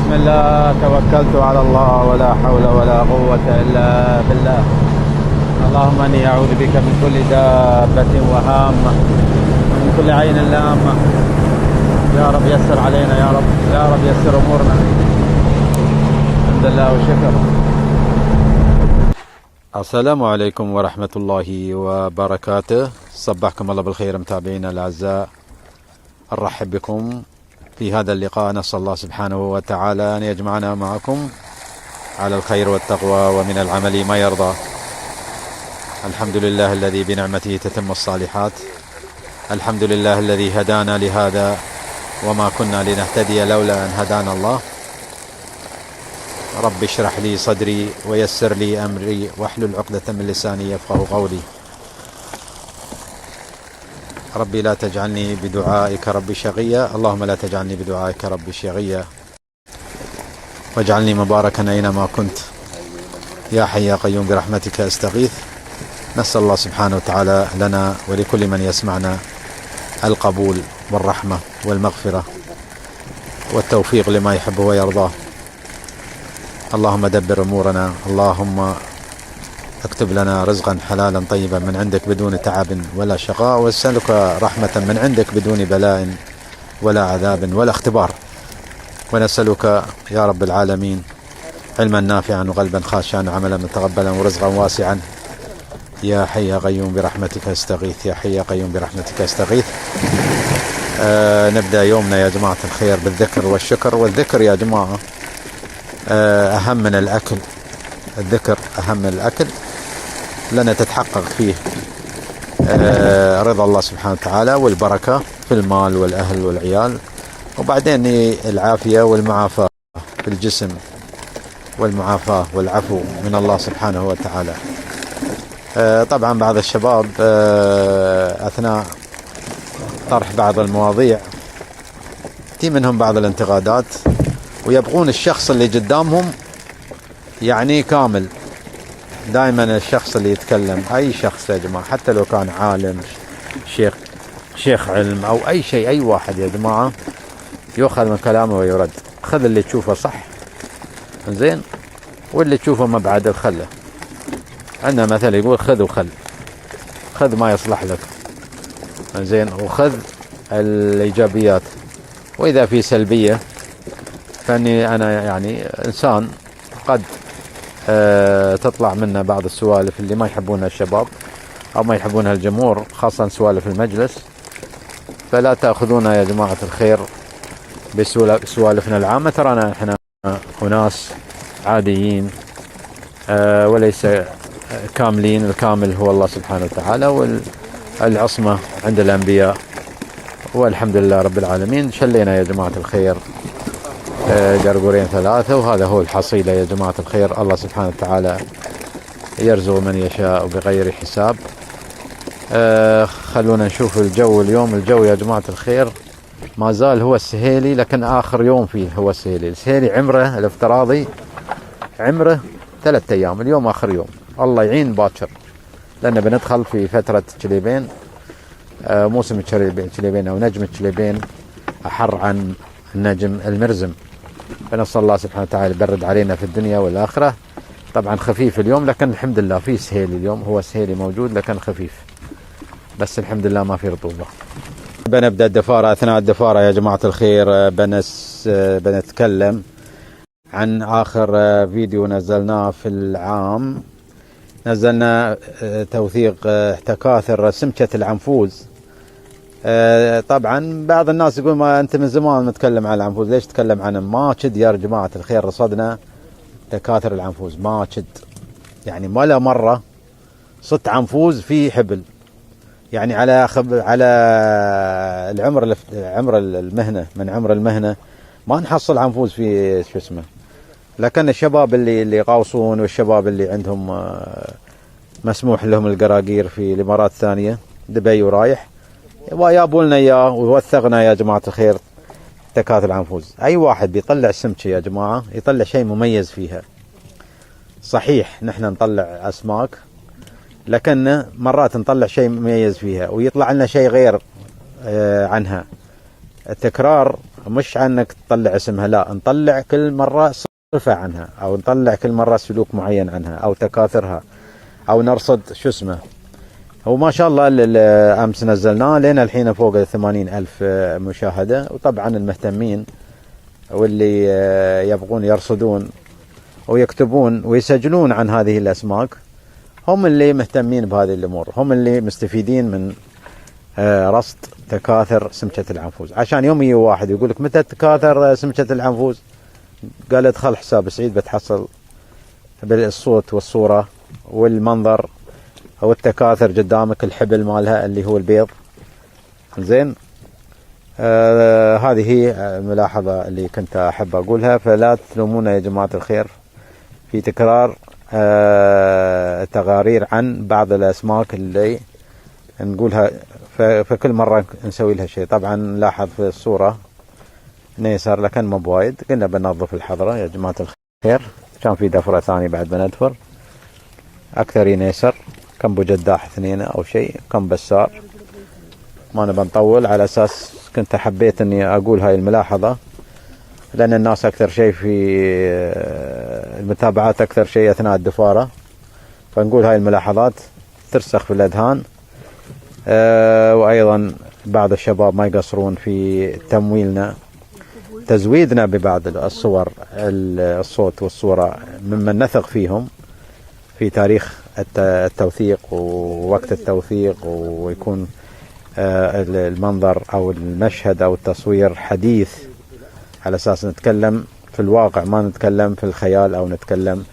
بسم الله توكلت على الله ولا حول ولا قوة إلا بالله. اللهم إني أعوذ بك من كل دابة وهامة ومن كل عين لامة. يا رب يسر علينا، يا رب يا رب يسر أمورنا. الحمد لله والشكر. السلام عليكم ورحمة الله وبركاته. صبحكم الله بالخير متابعينا الأعزاء، نرحب بكم في هذا اللقاء. نسأل الله سبحانه وتعالى أن يجمعنا معكم على الخير والتقوى ومن العمل ما يرضى. الحمد لله الذي بنعمته تتم الصالحات. الحمد لله الذي هدانا لهذا وما كنا لنهتدي لولا أن هدانا الله. رب اشرح لي صدري ويسر لي أمري واحلل عقدة من لساني يفقه قولي. ربي لا تجعلني بدعائك ربي شقيا. اللهم لا تجعلني بدعائك ربي شقيا، واجعلني مباركا أينما كنت. يا حي يا قيوم برحمتك أستغيث. نسأل الله سبحانه وتعالى لنا ولكل من يسمعنا القبول والرحمة والمغفرة والتوفيق لما يحبه ويرضاه. اللهم دبر أمورنا، اللهم اكتب لنا رزقا حلالا طيبا من عندك بدون تعب ولا شقاء، واسألك رحمة من عندك بدون بلاء ولا عذاب ولا اختبار. ونسألك يا رب العالمين علما نافعا وقلبا خاشعا وعملا متقبلا ورزقا واسعا. يا حي يا قيوم برحمتك استغيث. يا حي يا قيوم برحمتك استغيث. نبدأ يومنا يا جماعة الخير بالذكر والشكر. والذكر يا جماعة أهم من الأكل. الذكر أهم من الأكل، لأن تتحقق فيه رضا الله سبحانه وتعالى والبركة في المال والأهل والعيال، وبعدين العافية والمعافاة في الجسم والمعافاة والعفو من الله سبحانه وتعالى. طبعا بعض الشباب أثناء طرح بعض المواضيع تي منهم بعض الانتقادات، ويبغون الشخص اللي قدامهم يعني كامل. دائما الشخص اللي يتكلم، أي شخص يا جماعة، حتى لو كان عالم شيخ علم أو أي شيء، أي واحد يا جماعة يؤخذ من كلامه ويرد. خذ اللي تشوفه صح زين، واللي تشوفه ما بعد خله. عندنا مثل يقول خذ وخل. خذ ما يصلح لك زين، وخذ الإيجابيات، وإذا في سلبية فاني انا يعني انسان قد تطلع منا بعض السوالف اللي ما يحبونها الشباب او ما يحبونها الجمهور، خاصة سوالف المجلس. فلا تأخذونا يا جماعة الخير بسوالفنا العامة. ترانا احنا اناس عاديين وليس كاملين. الكامل هو الله سبحانه وتعالى، والعصمة عند الانبياء، والحمد لله رب العالمين. شلينا يا جماعة الخير قرقورين ثلاثة، وهذا هو الحصيلة يا جماعة الخير. الله سبحانه وتعالى يرزق من يشاء بغير حساب. خلونا نشوف الجو اليوم. الجو يا جماعة الخير ما زال هو السهيلي، لكن آخر يوم فيه هو السهيلي. السهيلي عمره الافتراضي عمره 3 أيام، اليوم آخر يوم. الله يعين باكر، لأن بندخل في فترة تشليبين، موسم تشليبين أو نجم تشليبين أحر عن النجم المرزم. فنسأل الله سبحانه وتعالى يبرد علينا في الدنيا والآخرة. طبعا خفيف اليوم، لكن الحمد لله في سهيل اليوم. هو سهيلي موجود لكن خفيف، بس الحمد لله ما في رطوبة. بنبدأ الدفارة. أثناء الدفارة يا جماعة الخير بنتكلم عن آخر فيديو نزلناه في العام. نزلنا توثيق تكاثر سمكة العنفوز. طبعا بعض الناس يقول ما أنت من زمان متكلم عن العنفوز، ليش تتكلم عنه؟ ما شد يا جماعة الخير رصدنا تكاثر العنفوز، ما شد يعني ولا مرة صدت عنفوز في حبل. يعني على عمر المهنة، من عمر المهنة ما نحصل عنفوز في شو اسمه. لكن الشباب اللي يقاوصون والشباب اللي عندهم مسموح لهم القراقير في الإمارات الثانية دبي ورايح، ويابوا لنا اياه ووثقنا يا جماعة الخير تكاثر العنفوز. اي واحد بيطلع سمكة يا جماعة يطلع شيء مميز فيها. صحيح نحن نطلع اسماك، لكن مرات نطلع شيء مميز فيها ويطلع لنا شيء غير عنها. التكرار مش عنك تطلع اسمها، لا، نطلع كل مرة صفة عنها، او نطلع كل مرة سلوك معين عنها او تكاثرها، او نرصد شو اسمه. وما شاء الله امس نزلناه لين الحين فوق 80,000 مشاهدة. وطبعا المهتمين واللي يبغون يرصدون ويكتبون ويسجلون عن هذه الاسماك هم اللي مهتمين بهذه الامور، هم اللي مستفيدين من رصد تكاثر سمكة العنفوز. عشان يوم يجي واحد يقول لك متى تكاثر سمكة العنفوز، قال ادخل حساب سعيد بتحصل بالصوت والصورة والمنظر او التكاثر قدامك، الحبل مالها اللي هو البيض. زين، هذه هي الملاحظة اللي كنت احب اقولها. فلا تلومونا يا جماعة الخير في تكرار تقارير عن بعض الاسماك اللي نقولها، فكل مرة نسوي لها شيء. طبعا نلاحظ في الصورة نيسر لكن ما بوايد، قلنا بننظف الحضرة يا جماعة الخير. كان في دفرة ثانية بعد بندفر اكثر ينيسر، كم بجداح 2 او شيء، كم بسار. ما نبى نطول، على اساس كنت حبيت اني اقول هاي الملاحظة لان الناس اكثر شيء في المتابعات اكثر شيء اثناء الدفارة، فنقول هاي الملاحظات ترسخ في الاذهان. وايضا بعض الشباب ما يقصرون في تمويلنا، تزويدنا ببعض الصور، الصوت والصورة ممن نثق فيهم في تاريخ التوثيق ووقت التوثيق، ويكون المنظر او المشهد او التصوير حديث، على اساس نتكلم في الواقع، ما نتكلم في الخيال او نتكلم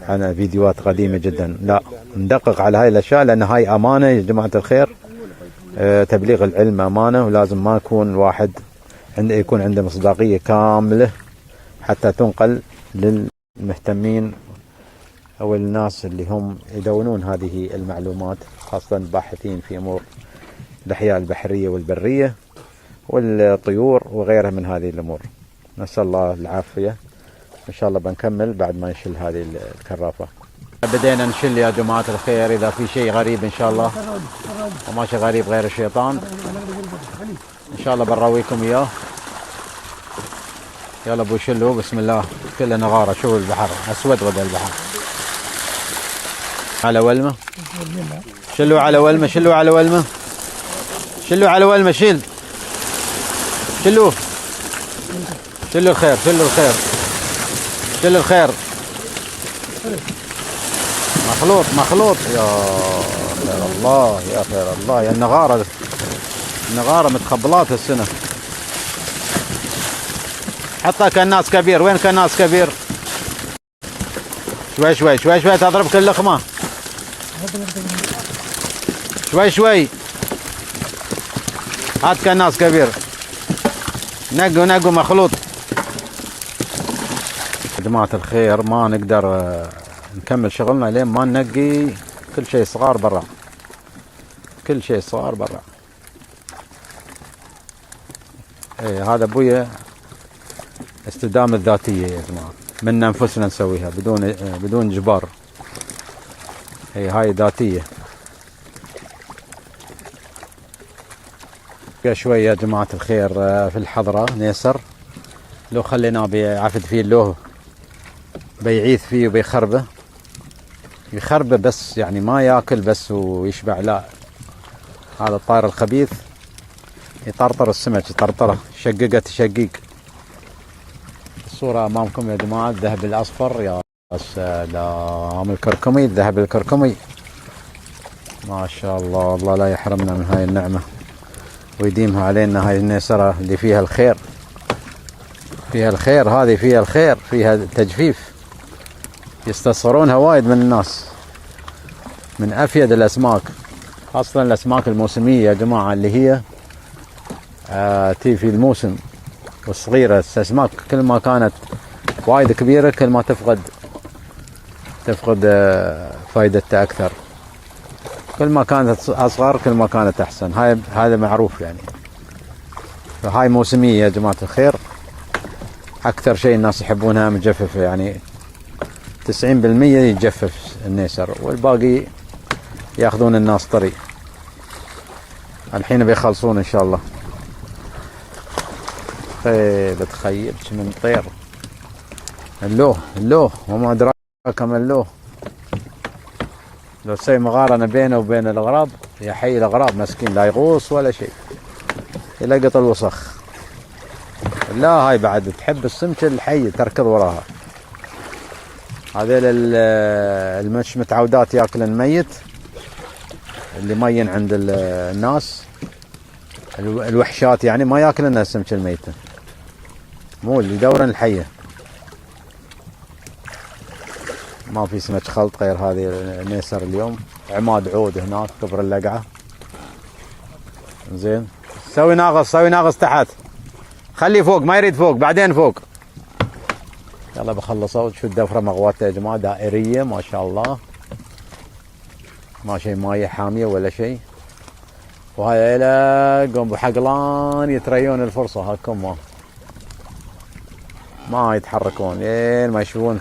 عن فيديوهات قديمة جدا. لا، ندقق على هاي الاشياء لان هاي امانة يا جماعة الخير. تبليغ العلم امانة، ولازم ما يكون الواحد يكون عنده مصداقية كاملة حتى تنقل للمهتمين او الناس اللي هم يدونون هذه المعلومات، خاصة الباحثين في امور الاحياء البحرية والبرية والطيور وغيرها من هذه الامور. نسأل الله العافية. ان شاء الله بنكمل بعد ما نشيل هذه الكرافة. بدينا نشيل يا جماعة الخير. اذا في شيء غريب ان شاء الله، وما شيء غريب غير الشيطان، ان شاء الله بنرويكم اياه. يلا ابو شلو، بسم الله. كله نغارة، شوف البحر اسود غدا البحر. على ولمة، شلوا على ولمة، شلوا على ولمة، شلوا على ولمة، شيل، شلوا، شلوا الخير، شلوا الخير، شلوا الخير. مخلوط مخلوط، يا خير الله، يا خير الله، يا النغارة، النغارة متخبلات السنة. حطها كالناس كبير، وين كالناس كبير؟ شوي شوي شوي شوي تضرب كل لقمة، شوي شوي. هات كالناس كبير، نقوا نقوا مخلوط. يا جماعة الخير ما نقدر نكمل شغلنا لين ما ننقي كل شيء صغار برا، كل شيء صغار برا. ايه هذا ابويا استدامة ذاتية يا جماعة، من انفسنا نسويها بدون جبار. هاي ذاتية. شوية يا جماعة الخير في الحضرة نيسر، لو خليناه بيعفد فيه لو بيعيث فيه وبيخربه، يخربه بس يعني ما ياكل بس ويشبع، لا، هذا الطائر الخبيث يطرطر السمك، يطرطره، يشققه تشقيق. الصورة امامكم يا جماعة، الذهب الاصفر، يا سلام، الكركمي، الذهب الكركمي، ما شاء الله. الله لا يحرمنا من هاي النعمة ويديمها علينا، هاي النيسرة اللي فيها الخير، فيها الخير، هذه فيها الخير، فيها تجفيف، يستصغرونها وايد من الناس، من افيد الاسماك، خاصة الاسماك الموسمية يا جماعة اللي هي تي في الموسم. والصغيرة الاسماك كل ما كانت وايد كبيرة كل ما تفقد فائدتها اكثر، كل ما كانت اصغر كل ما كانت احسن. هذا معروف يعني. فهاي موسمية يا جماعة الخير، اكثر شيء الناس يحبونها مجففة، يعني 90% يتجفف النيسر والباقي ياخذون الناس طري. الحين بيخلصون ان شاء الله. خي بتخيبش من طير. اللوه وما أدراك ما اللوه. لو تسوي مقارنة بينه وبين الأغراب، يا حي الأغراب مسكين لا يغوص ولا شيء، يلقط الوسخ. لا هاي بعد تحب السمك الحي تركض وراها. هذيل المش متعودات ياكلن ميت، اللي مين عند الناس الوحشات يعني ما ياكلن السمك الميتة، مو اللي يدورن الحية. ما في سمك خلط غير هذه النيسر اليوم. عماد عود هناك كبر اللقعة. زين سوي ناقص تحت، خلي فوق، ما يريد فوق، بعدين فوق. يلا بخلصوا. شو الدفرة مغواته يا جماعة، دائرية ما شاء الله، ما شيء مايه حامية ولا شيء. وهاي إلى قوم بحقلان يتريون الفرصة. هاكم ما يتحركون لين ما يشوفون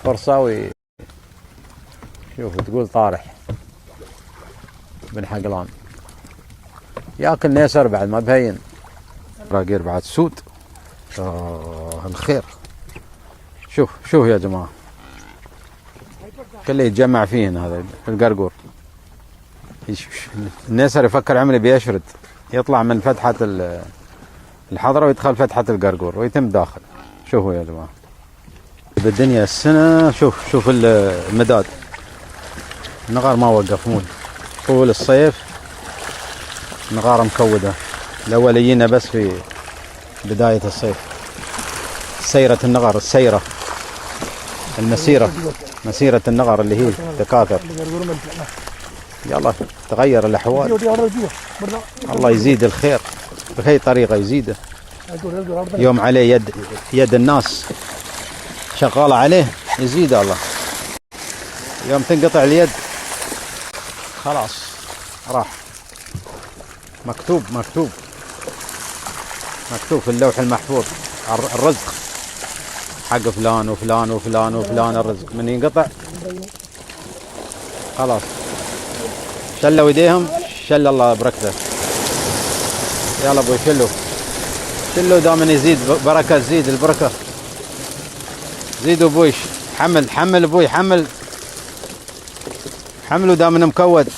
فرصة شوفوا تقول طارح بن حقلان ياكل نيسر بعد ما بهين. راقير بعد سود. الخير. شوف يا جماعة كله يتجمع فيه هذا القرقور. النيسر يفكر عمري بيشرد، يطلع من فتحة الحضرة ويدخل فتحة القرقور ويتم داخل. شوفوا يا جماعة بالدنيا السنة. شوف المداد، النغار ما وقف مول طول الصيف، نغارة مكودة. الأول يجينا بس في بداية الصيف. سيرة النغر، مسيرة النغر اللي هي تكاثر. يلا تغير الأحوال، الله يزيد الخير بأي طريقة يزيده. يوم عليه يد الناس شغالة عليه يزيد الله. يوم تنقطع اليد خلاص راح. مكتوب في اللوح المحفوظ الرزق حق فلان وفلان وفلان وفلان. الرزق من ينقطع خلاص شلوا ايديهم، شل الله بركته. يلا ابوي شلوا دائما يزيد بركه، تزيد البركه. زيدوا ابوي، حمل ابوي، حملوا دائما مكود.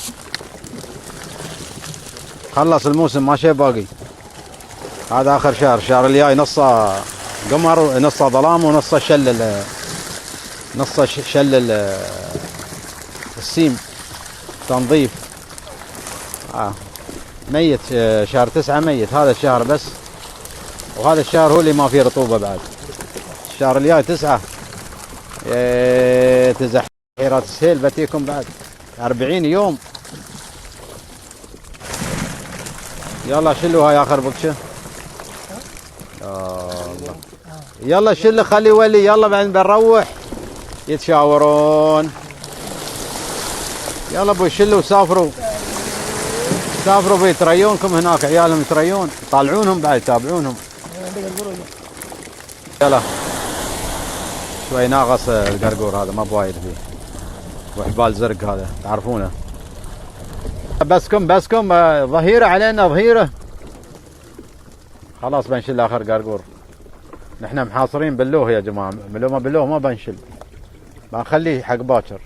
خلص الموسم ما شيء باقي. هذا اخر شهر، الشهر الجاي نصه قمر، نصه ظلام، ونصه شل السيم تنظيف. ميت شهر 9 ميت هذا الشهر بس، وهذا الشهر هو اللي ما فيه رطوبة بعد. الشهر الجاي 9 تزحيرات السيل بتيكم بعد 40 يوم. يلا شلوا هاي اخر بطشة. يلا شلوا خلي ولي، يلا بعدين بنروح. يتشاورون. يلا ابوي شلوا وسافروا بيتريونكم هناك، عيالهم يتريون، طالعونهم بعد يتابعونهم. يلا شوي ناقص القرقور هذا، ما بوايد فيه، وحبال زرق هذا تعرفونه. بسكم ظهيرة علينا، ظهيرة. خلاص بنشل اخر قرقور. نحن محاصرين باللوه يا جماعة، باللوه ما بنشل، بنخليه حق باكر.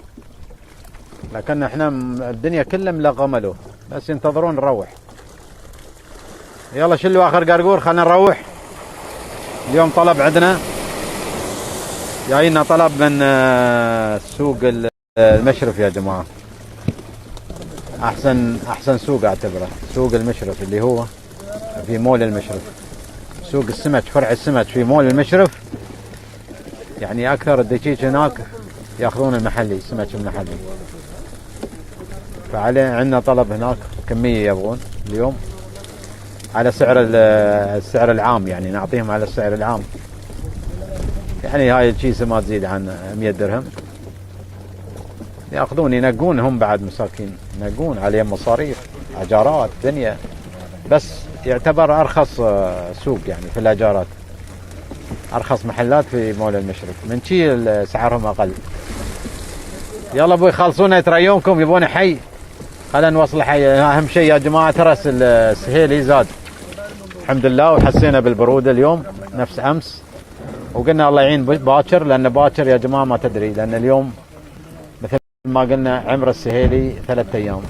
لكن احنا الدنيا كلها ملغمه له، بس ينتظرون نروح. يلا شلوا اخر قرقور، خلينا نروح. اليوم طلب عندنا، جاينا طلب من سوق المشرف يا جماعه. احسن سوق اعتبره سوق المشرف، اللي هو في مول المشرف. سوق السمك، فرع السمك في مول المشرف. يعني اكثر الدجاج هناك ياخذون المحلي، السمك المحلي. فعليه عندنا طلب هناك، كمية يبغون اليوم على السعر العام، يعني نعطيهم على السعر العام. يعني هاي الكيسة ما تزيد عن 100 درهم. ياخذون ينقون هم بعد مساكين، ينقون عليهم مصاريف، اجارات، دنيا. بس يعتبر ارخص سوق يعني في الاجارات، ارخص محلات في مول المشرف، من شي سعرهم اقل. يلا ابوي خلصونا يتريونكم، يبون حي. خلينا نوصل حي، اهم شيء يا جماعه ترى السهيل زاد. الحمد لله، وحسينا بالبرودة اليوم نفس أمس، وقلنا الله يعين باكر، لأن باكر يا جماعة ما تدري، لأن اليوم مثل ما قلنا عمر السهيلي 3 أيام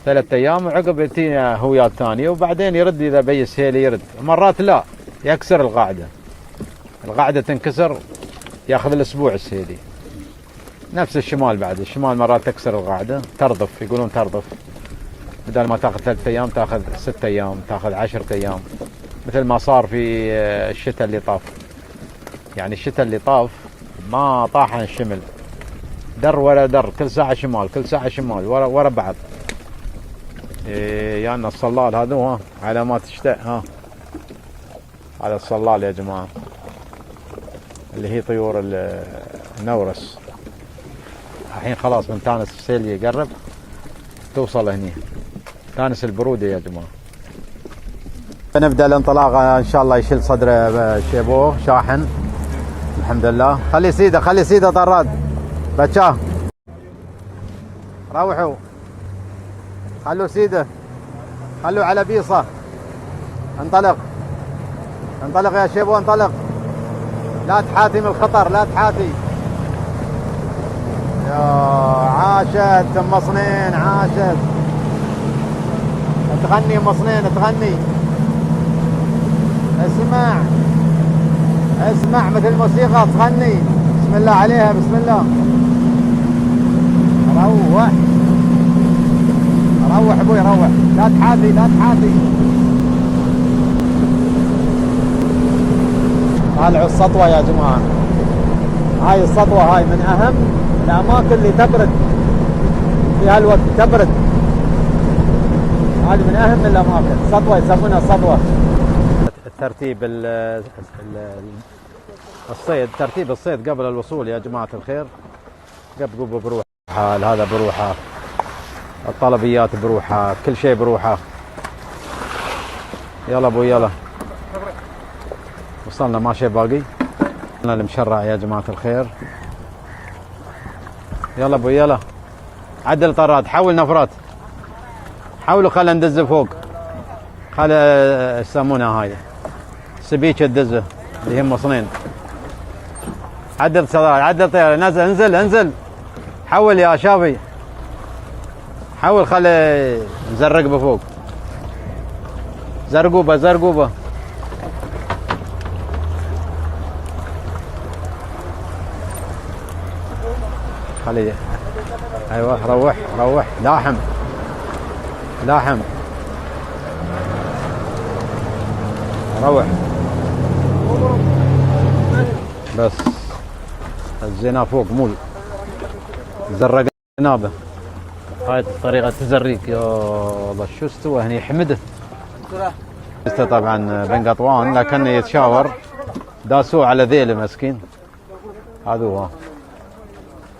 3 أيام، وعقب يأتينا هويات ثانية، وبعدين يرد إذا بي السهيلي يرد، مرات لا يكسر القاعدة تنكسر، ياخذ الأسبوع السهيلي. نفس الشمال، بعد الشمال مرات تكسر القاعدة، ترضف، يقولون ترضف، بدل ما تاخذ 3 أيام تاخذ 6 أيام، تاخذ 10 أيام، مثل ما صار في الشتاء اللي طاف. يعني الشتاء اللي طاف ما طاحن الشمل در ولا در، كل ساعة شمال كل ساعة شمال ورا بعض. يعني الصلال هذا ها علامات الشتاء، ها هذا الصلال يا جماعة، اللي هي طيور النورس. الحين خلاص من تانس السيل يقرب توصل هني، تانس البرودة يا جماعة. نبدأ الانطلاقة ان شاء الله. يشيل صدره شيبوه شاحن، الحمد لله. خلي سيده طراد بتشاه، روحوا خلوا سيده، خلوا على بيصة. انطلق يا شيبو، انطلق، لا تحاتي من الخطر، لا تحاتي. يا عاشت ام صنين، عاشت. تغني ام صنين، تغني. اسمع مثل الموسيقى تغني. بسم الله عليها، بسم الله. روح ابوي، روح، لا تحاتي. طالعوا السطوة يا جماعة. هاي السطوة هاي من أهم الأماكن اللي تبرد في هالوقت، تبرد. هذه من أهم الأماكن، سطوة يسمونها سطوة. الترتيب الصيد، ترتيب الصيد قبل الوصول يا جماعة الخير. قبل بروحها، هذا بروحها، الطلبيات بروحها، كل شيء بروحها. يلا ابو يلا، وصلنا ما شيء باقي. المشرع يا جماعة الخير. يلا ابو يلا، عدل طراد، حول نفرات، حاولوا خلينا ندز فوق، خل يسمونها هاي سبيكة الدزة اللي هم صنين. عدل صدار، عدل طيارة، نزل انزل، حول يا شافي، حاول خلي نزرق بفوق، زرقوبة. خليه، ايوه، روح، لاحم، روح بس. الزينة فوق مول زرقنا به. هاي الطريقة تزريق. يا الله شو استوى هني حمده. طبعا بن قطوان لكن يتشاور، داسوه على ذيله مسكين. هذا هو.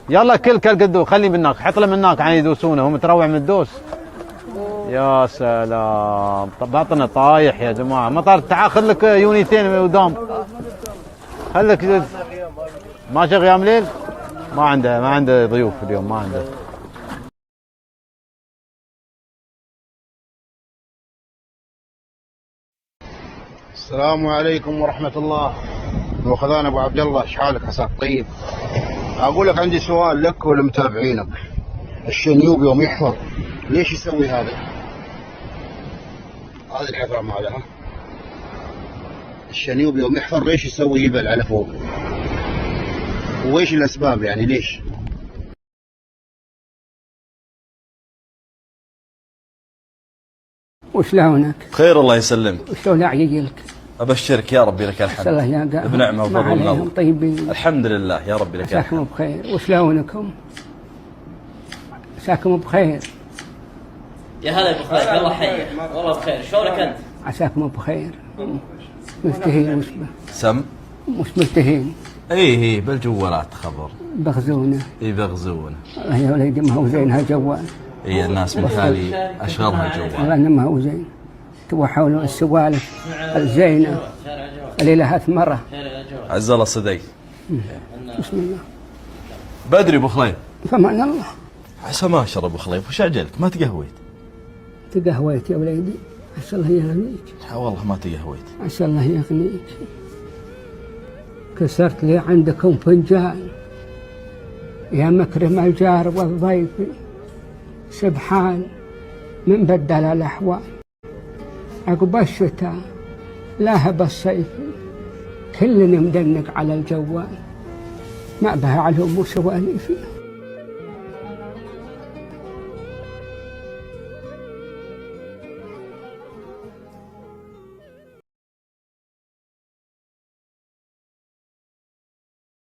يلا كل قدو، خلي من هناك، حط له من هناك عشان يدوسونه، هم تروع من الدوس. يا سلام، باطنه طايح يا جماعه. مطر تعال خذ لك يونيتين قدام، خليك. ماشي قيام ليل، ما عنده ضيوف اليوم، ما عنده. السلام عليكم ورحمة الله. وخذان ابو عبد الله، ايش حالك؟ عساك طيب. اقول لك عندي سؤال لك ولمتابعينك. الشنيوب يوم يحفر ليش يسوي هذا؟ هذه الحفرة مالها. الشنيوب يوم يحفر ليش يسوي يبل على فوق؟ وايش الاسباب يعني ليش؟ وشلونك؟ بخير الله يسلمك. وشلون عيالك؟ ابشرك يا ربي لك الحمد. الله بنعمه وفضل من الله. طيبين. الحمد لله يا ربي لك الحمد. عساكم بخير. وشلونكم؟ عساكم بخير. يا هلا ابو خالد، والله حي، والله بخير. شلونك انت؟ عساكم بخير. ملتهين سم؟ مش ملتهين. ايه بالجوالات خبر. بغزونه. اي بغزونه. والله يا وليدي ما هو زين هالجوال. اي الناس مثالي اشغلها الجوال. والله انه ما هو زين. تبغى حولوا السوالف الزينه اللي لها ثمره. عز الله صدق. بسم الله. بدري ابو خليل. فمان الله. عسى ما اشرب ابو خليل، وش عجلك؟ ما تقهويت؟ تقهويت يا وليدي. عسى الله يغنيك، والله ما تقهويت. عسى الله يغنيك. كسرت لي عندكم فنجان يا مكرم الجار والضيف، سبحان من بدل الأحوال. عقب الشتاء لاهب الصيف، كل مدنق على الجوال، ما به علوم وسواليفي.